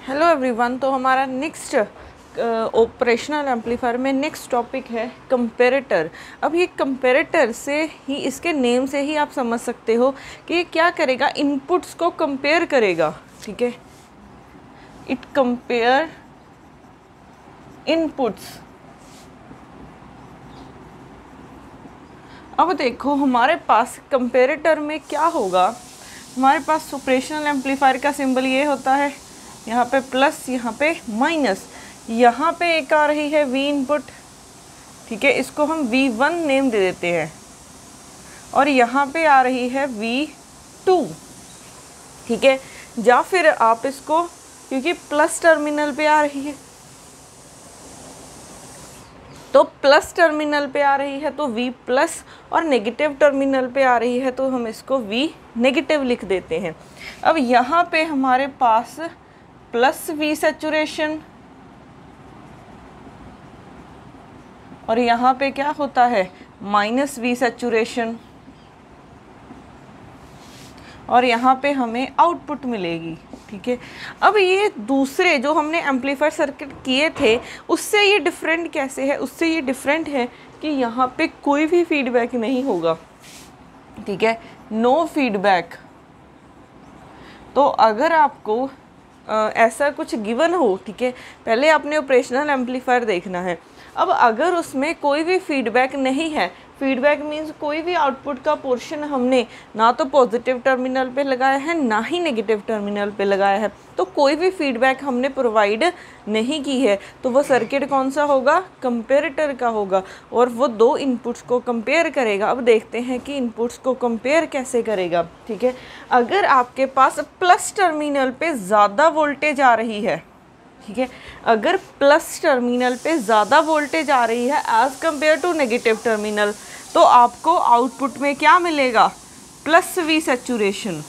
Hello everyone. तो हमारा next operational amplifier में नेक्स्ट टॉपिक है कंपैरेटर। अब ये कंपैरेटर से ही, इसके नेम से ही आप समझ सकते हो कि ये क्या करेगा, इनपुट्स को कंपेयर करेगा। ठीक है, इट कंपेयर इनपुट्स। अब देखो हमारे पास कंपैरेटर में क्या होगा। हमारे पास ऑपरेशनल एम्पलीफायर का सिंबल ये होता है, यहाँ पे प्लस, यहाँ पे माइनस, यहाँ पे एक आ रही है वी इनपुट। ठीक है, इसको हम V1 नेम दे देते हैं, और यहाँ पे आ रही है V2। ठीक है, या फिर आप इसको, क्योंकि प्लस टर्मिनल पे आ रही है तो प्लस टर्मिनल पे आ रही है तो V प्लस, और नेगेटिव टर्मिनल पे आ रही है तो हम इसको V नेगेटिव लिख देते हैं। अब यहाँ पे हमारे पास प्लस V सैचुरेशन, और यहाँ पे क्या होता है माइनस V सैचुरेशन, और यहाँ पे हमें आउटपुट मिलेगी। ठीक है, अब ये दूसरे जो हमने एम्पलीफायर सर्किट किए थे उससे ये डिफरेंट कैसे है? उससे ये डिफरेंट है कि यहाँ पे कोई भी फीडबैक नहीं होगा। ठीक है, नो फीडबैक। तो अगर आपको ऐसा कुछ गिवन हो, ठीक है, पहले आपने ऑपरेशनल एम्पलीफायर देखना है। अब अगर उसमें कोई भी फीडबैक नहीं है, फीडबैक मीन्स कोई भी आउटपुट का पोर्शन हमने ना तो पॉजिटिव टर्मिनल पे लगाया है ना ही नेगेटिव टर्मिनल पे लगाया है, तो कोई भी फीडबैक हमने प्रोवाइड नहीं की है, तो वो सर्किट कौन सा होगा? कंपैरेटर का होगा, और वो दो इनपुट्स को कंपेयर करेगा। अब देखते हैं कि इनपुट्स को कंपेयर कैसे करेगा। ठीक है, अगर आपके पास प्लस टर्मिनल पे ज़्यादा वोल्टेज आ रही है, ठीक है, अगर प्लस टर्मिनल पे ज़्यादा वोल्टेज आ रही है as compare to negative terminal, तो आपको आउटपुट में क्या मिलेगा? Plus V saturation.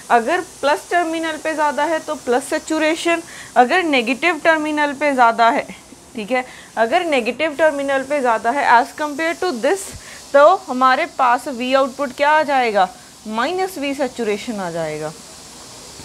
अगर प्लस टर्मिनल पे ज़्यादा है तो प्लस सैचुरेशन, अगर नेगेटिव टर्मिनल पे ज़्यादा है, ठीक है, अगर नेगेटिव टर्मिनल पे ज़्यादा है एज़ कम्पेयर टू दिस, तो हमारे पास V आउटपुट क्या आ जाएगा? माइनस V सैचुरेशन आ जाएगा।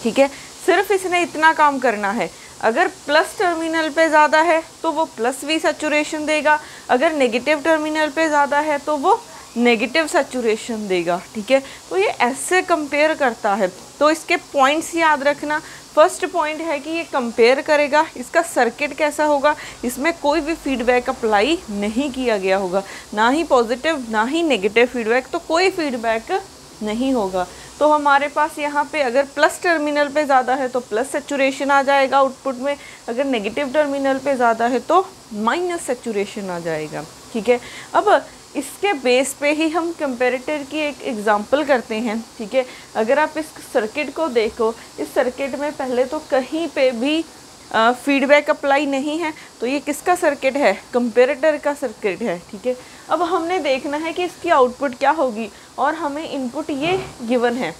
ठीक है, सिर्फ इसने इतना काम करना है। अगर प्लस टर्मिनल पे ज़्यादा है तो वो प्लस V सैचुरेशन देगा, अगर नेगेटिव टर्मिनल पे ज़्यादा है तो वो नेगेटिव सैचुरेशन देगा। ठीक है, तो ये ऐसे कंपेयर करता है। तो इसके पॉइंट्स याद रखना। फर्स्ट पॉइंट है कि ये कंपेयर करेगा। इसका सर्किट कैसा होगा? इसमें कोई भी फीडबैक अप्लाई नहीं किया गया होगा, ना ही पॉजिटिव ना ही नेगेटिव फीडबैक, तो कोई फीडबैक नहीं होगा। तो हमारे पास यहाँ पे अगर प्लस टर्मिनल पे ज़्यादा है तो प्लस सैचुरेशन आ जाएगा आउटपुट में, अगर नेगेटिव टर्मिनल पे ज़्यादा है तो माइनस सैचुरेशन आ जाएगा। ठीक है, अब इसके बेस पे ही हम कंपैरेटर की एक एग्जांपल करते हैं। ठीक है, अगर आप इस सर्किट को देखो, इस सर्किट में पहले तो कहीं पे भी फीडबैक अप्लाई नहीं है, तो ये किसका सर्किट है? कंपैरेटर का सर्किट है। ठीक है, अब हमने देखना है कि इसकी आउटपुट क्या होगी, और हमें इनपुट ये गिवन है,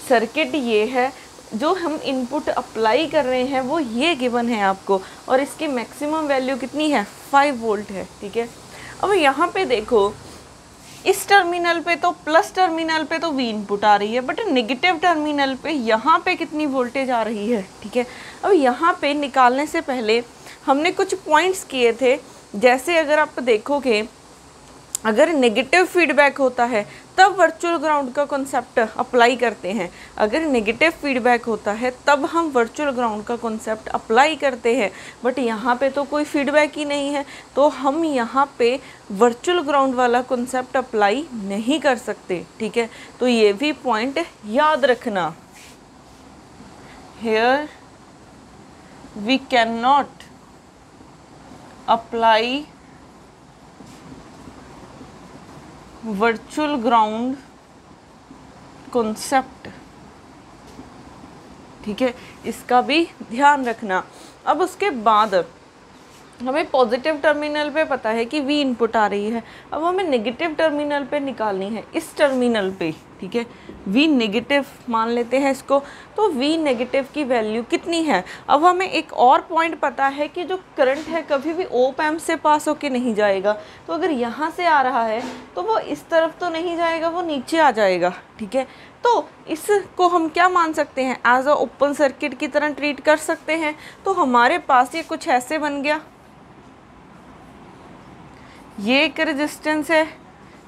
सर्किट ये है, जो हम इनपुट अप्लाई कर रहे हैं वो ये गिवन है आपको, और इसकी मैक्सिमम वैल्यू कितनी है? 5 वोल्ट है। ठीक है, अब यहाँ पे देखो, इस टर्मिनल पे तो, प्लस टर्मिनल पे तो V इनपुट आ रही है, बट नेगेटिव टर्मिनल पे यहाँ पे कितनी वोल्टेज आ रही है? ठीक है, अब यहाँ पे निकालने से पहले हमने कुछ पॉइंट्स किए थे। जैसे अगर आप देखोगे, अगर नेगेटिव फीडबैक होता है तब वर्चुअल ग्राउंड का कॉन्सेप्ट अप्लाई करते हैं, अगर नेगेटिव फीडबैक होता है तब हम वर्चुअल ग्राउंड का कॉन्सेप्ट अप्लाई करते हैं। बट यहाँ पे तो कोई फीडबैक ही नहीं है, तो हम यहाँ पे वर्चुअल ग्राउंड वाला कॉन्सेप्ट अप्लाई नहीं कर सकते। ठीक है, तो ये भी पॉइंट याद रखना। Here we can not apply virtual ground concept. ठीक है, इसका भी ध्यान रखना। अब उसके बाद हमें पॉजिटिव टर्मिनल पे पता है कि V इनपुट आ रही है, अब हमें नेगेटिव टर्मिनल पे निकालनी है, इस टर्मिनल पे। ठीक है, V नेगेटिव मान लेते हैं इसको, तो V नेगेटिव की वैल्यू कितनी है? अब हमें एक और पॉइंट पता है कि जो करंट है कभी भी ऑप एम्प से पास होके नहीं जाएगा, तो अगर यहाँ से आ रहा है तो वो इस तरफ तो नहीं जाएगा, वो नीचे आ जाएगा। ठीक है, तो इसको हम क्या मान सकते हैं, एज अ ओपन सर्किट की तरह ट्रीट कर सकते हैं। तो हमारे पास ये कुछ ऐसे बन गया, ये एक रेजिस्टेंस है,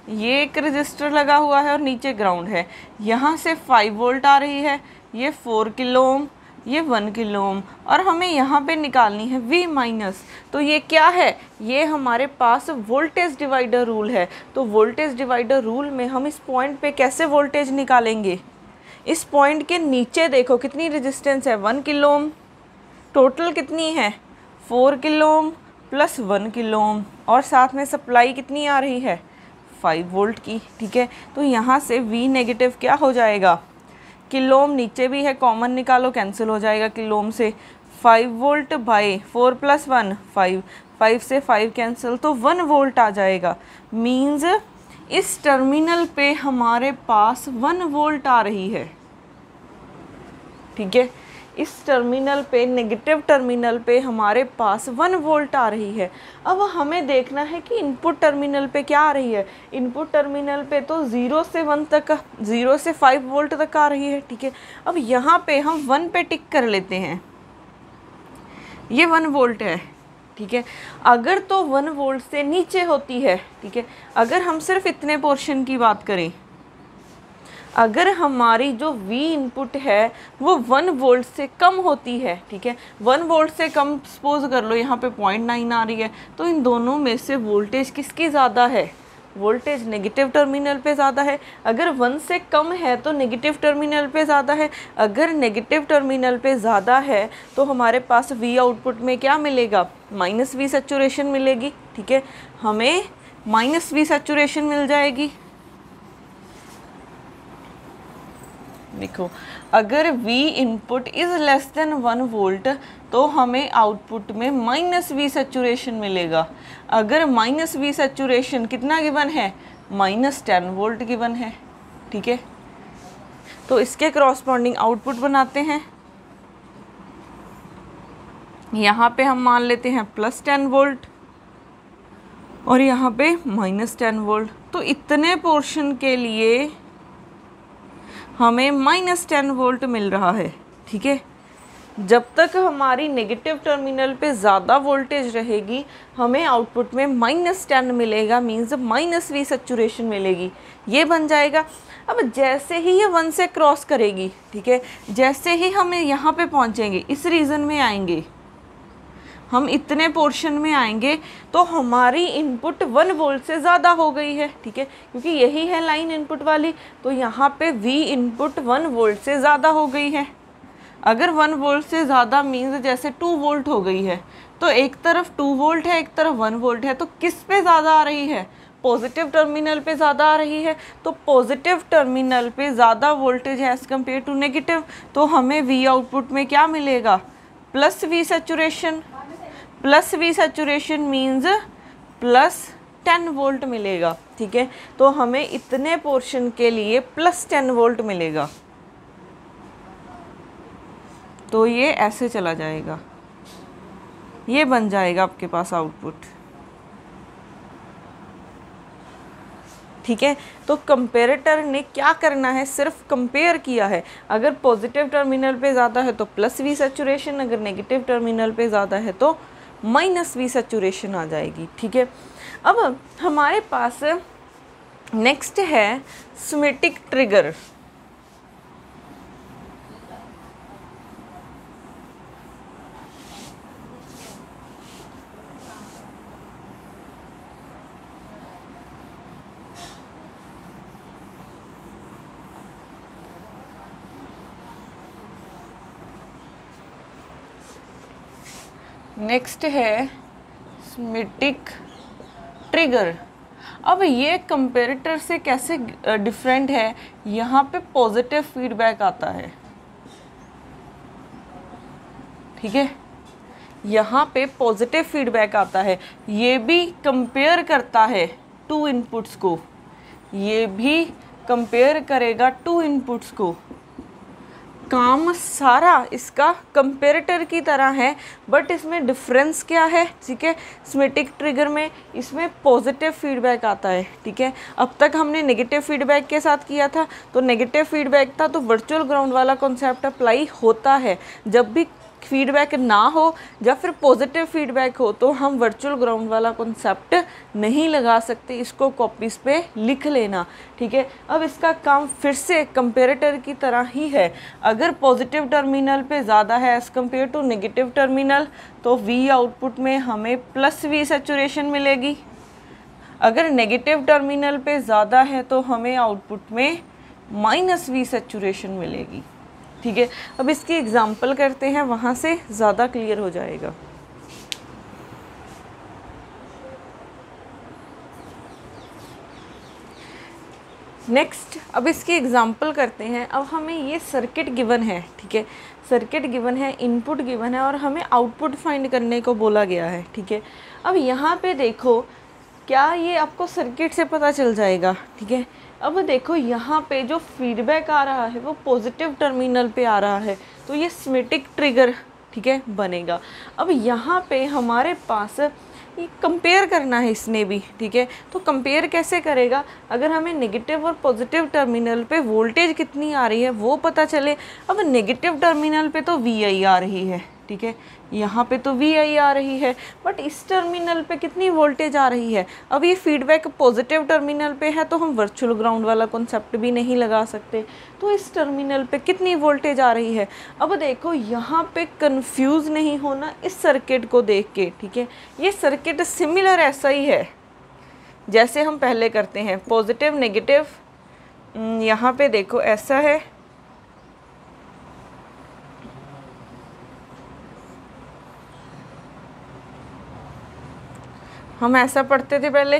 ये एक रजिस्टर लगा हुआ है और नीचे ग्राउंड है। यहाँ से 5 वोल्ट आ रही है, ये 4 किलो ओम, ये 1 किलो ओम, और हमें यहाँ पे निकालनी है V माइनस। तो ये क्या है, ये हमारे पास वोल्टेज डिवाइडर रूल है। तो वोल्टेज डिवाइडर रूल में हम इस पॉइंट पे कैसे वोल्टेज निकालेंगे, इस पॉइंट के नीचे देखो कितनी रेजिस्टेंस है, 1 किलो ओम, टोटल कितनी है 4 किलो ओम प्लस 1 किलो ओम, और साथ में सप्लाई कितनी आ रही है 5 वोल्ट की। ठीक है, तो यहाँ से V नेगेटिव क्या हो जाएगा, किलो ओम नीचे भी है, कॉमन निकालो कैंसिल हो जाएगा किलो ओम से, 5 वोल्ट बाई 4 + 1 5, 5 से 5 कैंसिल, तो 1 वोल्ट आ जाएगा। मीन्स इस टर्मिनल पे हमारे पास 1 वोल्ट आ रही है। ठीक है, इस टर्मिनल पे, नेगेटिव टर्मिनल पे हमारे पास 1 वोल्ट आ रही है। अब हमें देखना है कि इनपुट टर्मिनल पे क्या आ रही है। इनपुट टर्मिनल पे तो 0 से 1 तक, 0 से 5 वोल्ट तक आ रही है। ठीक है, अब यहाँ पे हम 1 पे टिक कर लेते हैं, ये 1 वोल्ट है। ठीक है, अगर तो 1 वोल्ट से नीचे होती है, ठीक है, अगर हम सिर्फ इतने पोर्शन की बात करें, अगर हमारी जो V इनपुट है वो 1 वोल्ट से कम होती है, ठीक है, 1 वोल्ट से कम सपोज कर लो, यहाँ पे 0.9 आ रही है, तो इन दोनों में से वोल्टेज किसकी ज़्यादा है, वोल्टेज नेगेटिव टर्मिनल पे ज़्यादा है। अगर 1 से कम है तो नेगेटिव टर्मिनल पे ज़्यादा है। अगर नेगेटिव टर्मिनल पे ज़्यादा है तो हमारे पास V आउटपुट में क्या मिलेगा, -V सैचुरेशन मिलेगी। ठीक है, हमें -V सैचुरेशन मिल जाएगी। देखो, अगर V input is less than 1 volt तो हमें आउटपुट में -V सैचुरेशन मिलेगा। अगर -V सैचुरेशन कितना गिवन है, -10 वोल्ट गिवन है। ठीक है, तो इसके करस्पॉन्डिंग आउटपुट बनाते हैं। यहाँ पे हम मान लेते हैं +10 वोल्ट और यहाँ पे -10 वोल्ट। तो इतने पोर्शन के लिए हमें -10 वोल्ट मिल रहा है। ठीक है, जब तक हमारी नेगेटिव टर्मिनल पे ज़्यादा वोल्टेज रहेगी हमें आउटपुट में -10 मिलेगा, मीन्स -V सैचुरेशन मिलेगी। ये बन जाएगा। अब जैसे ही ये 1 से क्रॉस करेगी, ठीक है, जैसे ही हमें यहाँ पे पहुँचेंगे, इस रीजन में आएंगे, हम इतने पोर्शन में आएंगे तो हमारी इनपुट 1 वोल्ट से ज़्यादा हो गई है। ठीक है, क्योंकि यही है लाइन इनपुट वाली, तो यहाँ पे V इनपुट 1 वोल्ट से ज़्यादा हो गई है। अगर 1 वोल्ट से ज़्यादा मीन्स जैसे 2 वोल्ट हो गई है, तो एक तरफ 2 वोल्ट है, एक तरफ 1 वोल्ट है, तो किस पे ज़्यादा आ रही है, पॉजिटिव टर्मिनल पे ज़्यादा आ रही है। तो पॉजिटिव टर्मिनल पे ज़्यादा वोल्टेज है एज़ कम्पेयर टू नेगेटिव, तो हमें V आउटपुट में क्या मिलेगा, +V saturation. +V saturation means +10 volt मिलेगा। ठीक है, तो हमें इतने पोर्शन के लिए +10 वोल्ट मिलेगा। तो ये ऐसे चला जाएगा, ये बन जाएगा आपके पास आउटपुट। ठीक है, तो कंपेरेटर ने क्या करना है, सिर्फ कंपेयर किया है। अगर पॉजिटिव टर्मिनल पे ज़्यादा है तो +V सैचुरेशन, अगर नेगेटिव टर्मिनल पे ज़्यादा है तो -V सैचुरेशन आ जाएगी। ठीक है, अब हमारे पास नेक्स्ट है स्मेटिक ट्रिगर। नेक्स्ट है स्मेटिक ट्रिगर। अब ये कंपेरेटर से कैसे डिफरेंट है, यहाँ पे पॉजिटिव फीडबैक आता है। ठीक है, यहाँ पे पॉजिटिव फीडबैक आता है। ये भी कंपेयर करता है 2 इनपुट्स को, ये भी कंपेयर करेगा 2 इनपुट्स को। काम सारा इसका कंपेरेटर की तरह है, बट इसमें डिफरेंस क्या है, ठीक है। स्मिटिक ट्रिगर में इसमें पॉजिटिव फीडबैक आता है, ठीक है। अब तक हमने नेगेटिव फीडबैक के साथ किया था, तो नेगेटिव फीडबैक था, तो वर्चुअल ग्राउंड वाला कॉन्सेप्ट अप्लाई होता है। जब भी फीडबैक ना हो या फिर पॉजिटिव फीडबैक हो तो हम वर्चुअल ग्राउंड वाला कॉन्सेप्ट नहीं लगा सकते, इसको कॉपीज़ पे लिख लेना, ठीक है। अब इसका काम फिर से कंपेरेटर की तरह ही है। अगर पॉजिटिव टर्मिनल पे ज़्यादा है as compare to negative terminal, तो वी आउटपुट में हमें प्लस वी सैचुरेशन मिलेगी। अगर नेगेटिव टर्मिनल पे ज़्यादा है तो हमें आउटपुट में माइनस वी सैचुरेशन मिलेगी, ठीक है। अब इसकी एग्जांपल करते हैं, वहाँ से ज़्यादा क्लियर हो जाएगा। नेक्स्ट अब इसकी एग्जांपल करते हैं। अब हमें ये सर्किट गिवन है, ठीक है। सर्किट गिवन है, इनपुट गिवन है और हमें आउटपुट फाइंड करने को बोला गया है, ठीक है। अब यहाँ पे देखो, क्या ये आपको सर्किट से पता चल जाएगा, ठीक है। अब देखो यहाँ पे जो फीडबैक आ रहा है वो पॉजिटिव टर्मिनल पे आ रहा है, तो ये स्मिटिक ट्रिगर, ठीक है, बनेगा। अब यहाँ पे हमारे पास ये कंपेयर करना है इसने भी, ठीक है। तो कंपेयर कैसे करेगा, अगर हमें नेगेटिव और पॉजिटिव टर्मिनल पे वोल्टेज कितनी आ रही है वो पता चले। अब नेगेटिव टर्मिनल पे तो वी आ रही है, ठीक है, यहाँ पे तो वी आ रही है, बट इस टर्मिनल पे कितनी वोल्टेज आ रही है। अब ये फीडबैक पॉजिटिव टर्मिनल पे है तो हम वर्चुअल ग्राउंड वाला कॉन्सेप्ट भी नहीं लगा सकते, तो इस टर्मिनल पे कितनी वोल्टेज आ रही है। अब देखो यहाँ पे कंफ्यूज नहीं होना इस सर्किट को देख के, ठीक है। ये सर्किट सिमिलर ऐसा ही है जैसे हम पहले करते हैं, पॉजिटिव नेगेटिव। यहाँ पे देखो ऐसा है, हम ऐसा पढ़ते थे पहले,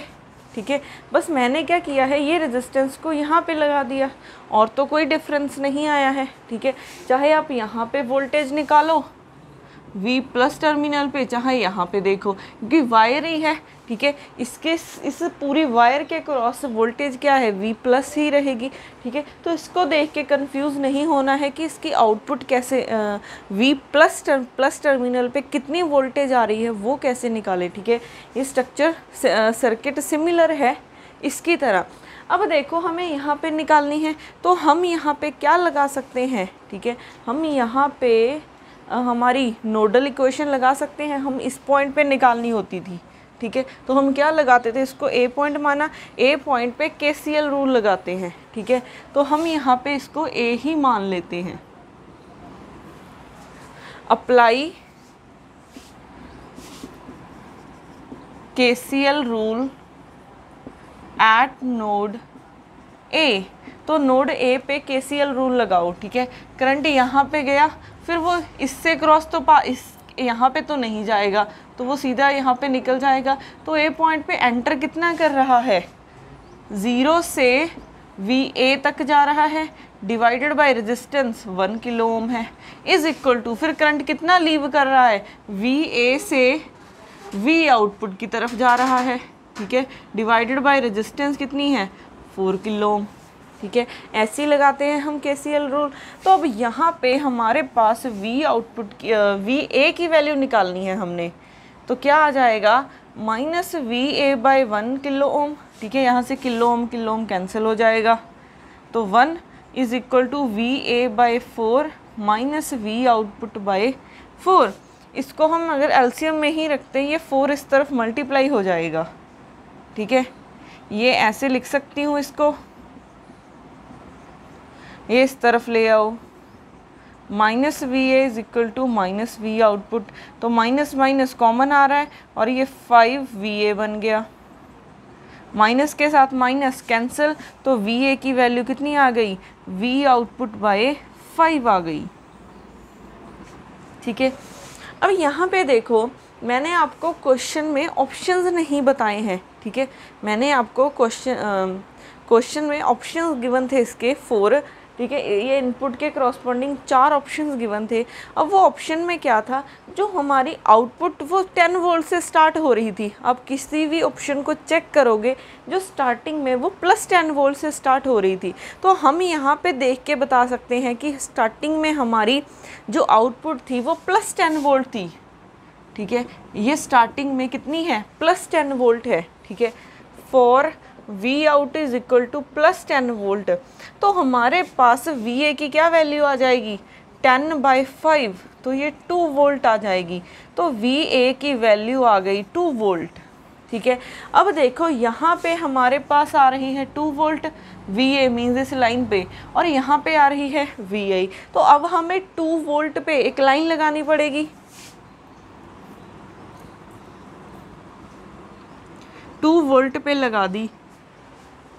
ठीक है। बस मैंने क्या किया है, ये रेजिस्टेंस को यहाँ पे लगा दिया और तो कोई डिफरेंस नहीं आया है, ठीक है। चाहे आप यहाँ पे वोल्टेज निकालो V प्लस टर्मिनल पे, चाहे यहाँ पे देखो, क्योंकि वायर ही है, ठीक है। इस पूरी वायर के क्रॉस वोल्टेज क्या है, V प्लस ही रहेगी, ठीक है। तो इसको देख के कंफ्यूज नहीं होना है कि इसकी आउटपुट कैसे V प्लस टर्मिनल पे कितनी वोल्टेज आ रही है वो कैसे निकाले, ठीक है। ये स्ट्रक्चर सर्किट सिमिलर है इसकी तरह। अब देखो हमें यहाँ पे निकालनी है, तो हम यहाँ पे क्या लगा सकते हैं, ठीक है। हम यहाँ पे हमारी नोडल इक्वेशन लगा सकते हैं, हम इस पॉइंट पे निकालनी होती थी, ठीक है। तो हम क्या लगाते थे, इसको ए पॉइंट माना, ए पॉइंट पे KCL रूल लगाते हैं, ठीक है। तो हम यहाँ पे इसको ए ही मान लेते हैं। Apply KCL rule eight node A, तो नोड ए पे KCL रूल लगाओ, ठीक है। करंट यहाँ पे गया, फिर वो इससे क्रॉस तो यहाँ पे तो नहीं जाएगा, तो वो सीधा यहाँ पे निकल जाएगा। तो ए पॉइंट पे एंटर कितना कर रहा है, 0 से VA तक जा रहा है, डिवाइडेड बाय रेजिस्टेंस 1 किलो ओम है, इज इक्वल टू, फिर करंट कितना लीव कर रहा है, VA से V आउटपुट की तरफ जा रहा है, ठीक है, डिवाइडेड बाय रेजिस्टेंस कितनी है, 4 किलो ओम, ठीक है। ऐसे ही लगाते हैं हम KCL रूल। तो अब यहाँ पे हमारे पास V आउटपुट की VA की वैल्यू निकालनी है हमने, तो क्या आ जाएगा, minus VA by 1 kilo ohm, ठीक है। यहाँ से किलो ओम कैंसिल हो जाएगा, तो 1 is equal to VA by 4 minus V output by 4। इसको हम अगर एलसीएम में ही रखते हैं, ये 4 इस तरफ मल्टीप्लाई हो जाएगा, ठीक है। ये ऐसे लिख सकती हूँ इसको, ये इस तरफ ले आओ, minus VA is equal to minus V output, तो माइनस माइनस कॉमन आ रहा है और ये 5VA बन गया, माइनस के साथ माइनस कैंसिल, तो VA की वैल्यू कितनी आ गई, V आउटपुट बाय 5 आ गई, ठीक है। अब यहाँ पे देखो, मैंने आपको क्वेश्चन में ऑप्शंस नहीं बताए हैं, ठीक है। मैंने आपको क्वेश्चन में ऑप्शंस गिवन थे इसके 4, ठीक है। ये इनपुट के करस्पॉन्डिंग 4 ऑप्शंस गिवन थे। अब वो ऑप्शन में क्या था, जो हमारी आउटपुट वो 10 वोल्ट से स्टार्ट हो रही थी, आप किसी भी ऑप्शन को चेक करोगे जो स्टार्टिंग में वो +10 वोल्ट से स्टार्ट हो रही थी। तो हम यहाँ पे देख के बता सकते हैं कि स्टार्टिंग में हमारी जो आउटपुट थी वो +10 वोल्ट थी, ठीक है। ये स्टार्टिंग में कितनी है, +10 वोल्ट है, ठीक है। For V out is equal to +10 volt, तो हमारे पास वी ए की क्या वैल्यू आ जाएगी, 10/5, तो ये 2 वोल्ट आ जाएगी। तो वी ए की वैल्यू आ गई 2 वोल्ट, ठीक है। अब देखो यहाँ पे हमारे पास आ रही है 2 वोल्ट वी ए मीन्स इस लाइन पे, और यहाँ पे आ रही है वी आई। तो अब हमें 2 वोल्ट पे एक लाइन लगानी पड़ेगी, 2 वोल्ट पे लगा दी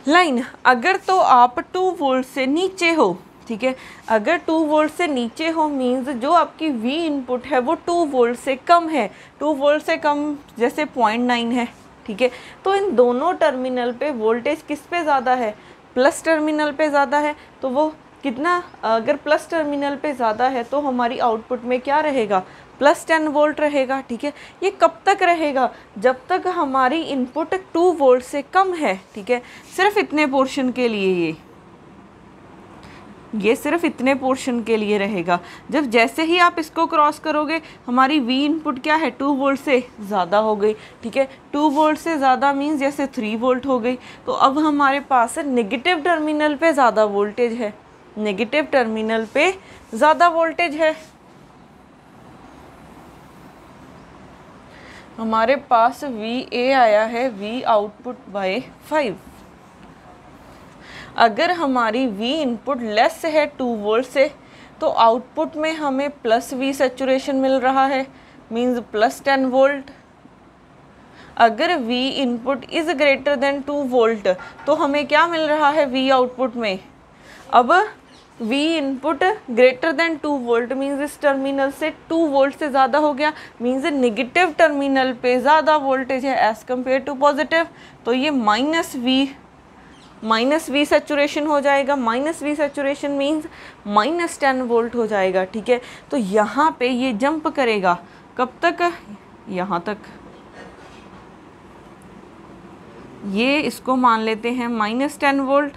लाइन। अगर तो आप 2 वोल्ट से नीचे हो, ठीक है, अगर 2 वोल्ट से नीचे हो मीन्स जो आपकी V इनपुट है वो 2 वोल्ट से कम है, 2 वोल्ट से कम जैसे 0.9 है, ठीक है। तो इन दोनों टर्मिनल पे वोल्टेज किस पे ज़्यादा है, प्लस टर्मिनल पे ज़्यादा है। तो वो कितना, अगर प्लस टर्मिनल पे ज़्यादा है तो हमारी आउटपुट में क्या रहेगा, +10 वोल्ट रहेगा, ठीक है। ये कब तक रहेगा, जब तक हमारी इनपुट 2 वोल्ट से कम है, ठीक है। सिर्फ इतने पोर्शन के लिए ये सिर्फ इतने पोर्शन के लिए रहेगा। जब जैसे ही आप इसको क्रॉस करोगे हमारी V इनपुट क्या है, 2 वोल्ट से ज़्यादा हो गई, ठीक है। 2 वोल्ट से ज़्यादा मीन्स जैसे 3 वोल्ट हो गई। तो अब हमारे पास नेगेटिव टर्मिनल पे ज़्यादा वोल्टेज है, नेगेटिव टर्मिनल पे ज़्यादा वोल्टेज है। हमारे पास VA आया है V आउटपुट बाय 5। अगर हमारी V इनपुट लेस है 2 वोल्ट से तो आउटपुट में हमें +V सैचुरेशन मिल रहा है, मीन्स +10 वोल्ट। अगर V input is greater than 2 volt तो हमें क्या मिल रहा है V आउटपुट में। अब V input greater than 2 volt means इस टर्मिनल से 2 वोल्ट से ज़्यादा हो गया, मीन्स नेगेटिव टर्मिनल पे ज़्यादा वोल्टेज है एज़ कम्पेयर टू पॉजिटिव। तो ये माइनस वी सैचुरेशन हो जाएगा, -V सैचुरेशन मीन्स -10 वोल्ट हो जाएगा, ठीक है। तो यहाँ पे ये जंप करेगा कब तक, यहाँ तक। ये इसको मान लेते हैं -10 वोल्ट,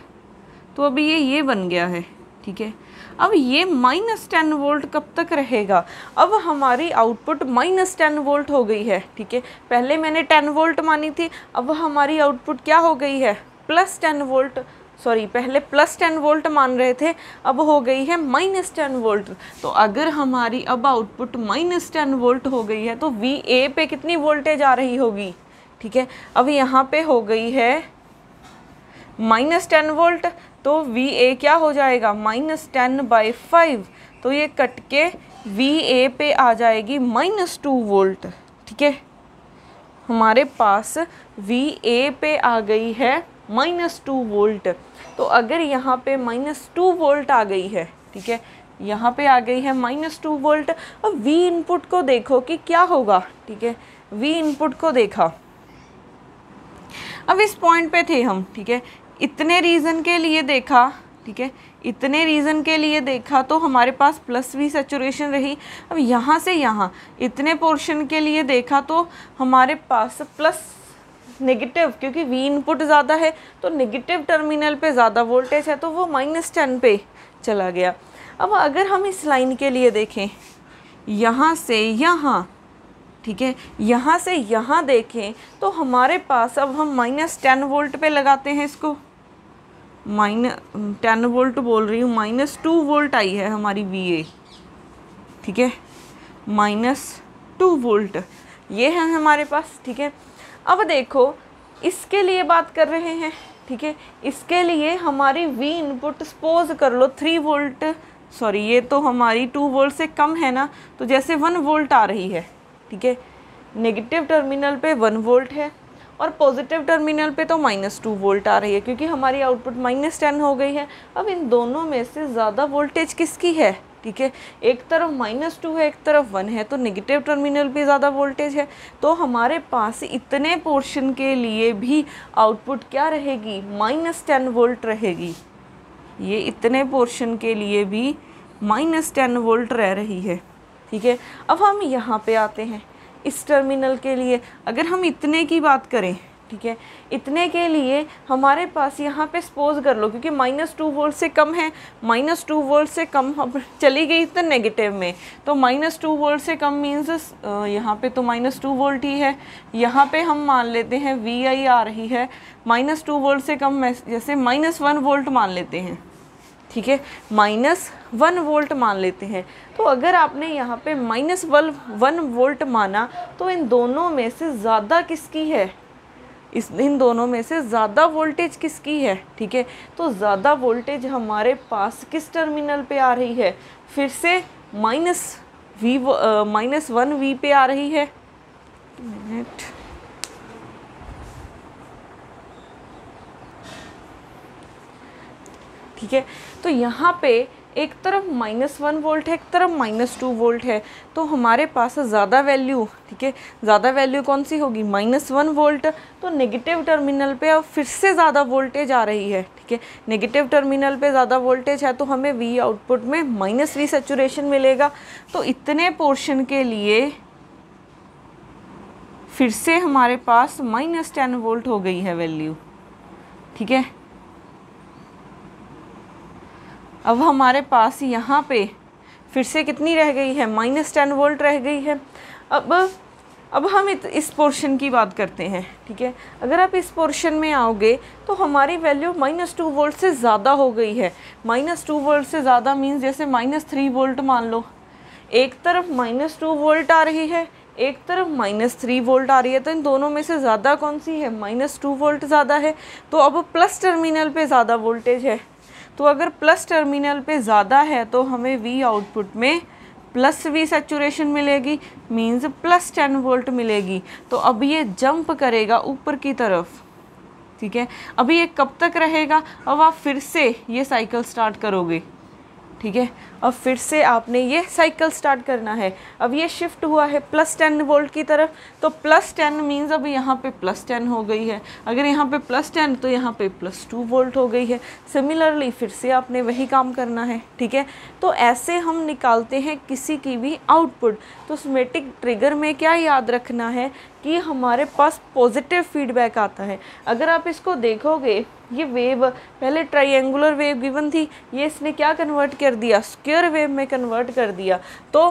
तो अभी ये बन गया है, ठीक है। अब ये -10 वोल्ट कब तक रहेगा, अब हमारी आउटपुट -10 वोल्ट हो गई है, ठीक है। पहले मैंने 10 वोल्ट मानी थी, अब हमारी आउटपुट क्या हो गई है, +10 वोल्ट, सॉरी पहले +10 वोल्ट मान रहे थे, अब हो गई है -10 वोल्ट। तो अगर हमारी अब आउटपुट -10 वोल्ट हो गई है तो VA पे कितनी वोल्टेज आ रही होगी, ठीक है। अब यहाँ पे हो गई है -10 वोल्ट, तो VA क्या हो जाएगा, -10/5। तो ये कट के VA पे आ जाएगी -2 वोल्ट, ठीक है। हमारे पास VA पे आ गई है -2 वोल्ट। तो अगर यहाँ पे -2 वोल्ट आ गई है, ठीक है, यहाँ पे आ गई है -2 वोल्ट। अब V इनपुट को देखो कि क्या होगा, ठीक है। V इनपुट को देखा, अब इस पॉइंट पे थे हम, ठीक है, इतने रीज़न के लिए देखा, ठीक है, इतने रीज़न के लिए देखा तो हमारे पास +V सैचुरेशन रही। अब यहाँ से यहाँ इतने पोर्शन के लिए देखा तो हमारे पास प्लस नेगेटिव, क्योंकि V इनपुट ज़्यादा है तो नेगेटिव टर्मिनल पे ज़्यादा वोल्टेज है तो वो -10 पे चला गया। अब अगर हम इस लाइन के लिए देखें, यहाँ से यहाँ, ठीक है, यहाँ से यहाँ देखें तो हमारे पास, अब हम -10 वोल्ट पे लगाते हैं इसको, -10 वोल्ट बोल रही हूँ, -2 वोल्ट आई है हमारी VA, ठीक है, -2 वोल्ट ये है हमारे पास, ठीक है। अब देखो इसके लिए बात कर रहे हैं, ठीक है, इसके लिए हमारी V इनपुट सपोज कर लो 3 वोल्ट, सॉरी ये तो हमारी 2 वोल्ट से कम है ना, तो जैसे 1 वोल्ट आ रही है, ठीक है। नेगेटिव टर्मिनल पे 1 वोल्ट है और पॉजिटिव टर्मिनल पे तो -2 वोल्ट आ रही है, क्योंकि हमारी आउटपुट -10 हो गई है। अब इन दोनों में से ज़्यादा वोल्टेज किसकी है, ठीक है, एक तरफ -2 है, एक तरफ 1 है, तो नेगेटिव टर्मिनल पे ज़्यादा वोल्टेज है। तो हमारे पास इतने पोर्शन के लिए भी आउटपुट क्या रहेगी, -10 वोल्ट रहेगी। ये इतने पोर्शन के लिए भी -10 वोल्ट रह रही है, ठीक है। अब हम यहाँ पे आते हैं इस टर्मिनल के लिए, अगर हम इतने की बात करें, ठीक है, इतने के लिए हमारे पास यहाँ पे सपोज कर लो, क्योंकि -2 वोल्ट से कम है, -2 वोल्ट से कम अब चली गई तो नेगेटिव में, तो -2 वोल्ट से कम मीन्स यहाँ पे तो -2 वोल्ट ही है। यहाँ पे हम मान लेते हैं VI आ रही है -2 वोल्ट से कम, जैसे -1 वोल्ट मान लेते हैं, ठीक है, -1 वोल्ट मान लेते हैं। तो अगर आपने यहाँ पे -1 वोल्ट माना तो इन दोनों में से ज़्यादा किसकी है, इन दोनों में से ज़्यादा वोल्टेज किसकी है, ठीक है। तो ज़्यादा वोल्टेज हमारे पास किस टर्मिनल पे आ रही है, फिर से -1V पे आ रही है। ठीक है, तो यहाँ पे एक तरफ -1 वोल्ट है, एक तरफ -2 वोल्ट है, तो हमारे पास ज़्यादा वैल्यू, ठीक है, ज़्यादा वैल्यू कौन सी होगी, -1 वोल्ट। तो नेगेटिव टर्मिनल पे अब फिर से ज़्यादा वोल्टेज आ रही है, ठीक है, नेगेटिव टर्मिनल पे ज़्यादा वोल्टेज है तो हमें V आउटपुट में -V सैचुरेशन मिलेगा। तो इतने पोर्शन के लिए फिर से हमारे पास -10 वोल्ट हो गई है वैल्यू, ठीक है। अब हमारे पास यहाँ पे फिर से कितनी रह गई है, -10 वोल्ट रह गई है। अब हम इस पोर्शन की बात करते हैं, ठीक है। अगर आप इस पोर्शन में आओगे तो हमारी वैल्यू -2 वोल्ट से ज़्यादा हो गई है। -2 वोल्ट से ज़्यादा मीन्स जैसे -3 वोल्ट मान लो, एक तरफ -2 वोल्ट आ रही है, एक तरफ -3 वोल्ट आ रही है, तो इन दोनों में से ज़्यादा कौन सी है, -2 वोल्ट ज़्यादा है। तो अब प्लस टर्मिनल पे ज़्यादा वोल्टेज है, तो अगर प्लस टर्मिनल पे ज़्यादा है तो हमें V आउटपुट में +V सैचुरेशन मिलेगी, मीन्स +10 वोल्ट मिलेगी। तो अब ये जंप करेगा ऊपर की तरफ, ठीक है। अभी ये कब तक रहेगा, अब आप फिर से ये साइकिल स्टार्ट करोगे, ठीक है। अब फिर से आपने ये साइकिल स्टार्ट करना है। अब ये शिफ्ट हुआ है +10 वोल्ट की तरफ, तो +10 मीन्स अब यहाँ पे +10 हो गई है, अगर यहाँ पे +10 तो यहाँ पे +2 वोल्ट हो गई है। सिमिलरली फिर से आपने वही काम करना है, ठीक है। तो ऐसे हम निकालते हैं किसी की भी आउटपुट। तो स्मेटिक ट्रिगर में क्या याद रखना है कि हमारे पास पॉजिटिव फीडबैक आता है। अगर आप इसको देखोगे, ये वेव पहले ट्रायंगुलर वेव गिवन थी, ये इसने क्या कन्वर्ट कर दिया, स्क्वायर वेव में कन्वर्ट कर दिया। तो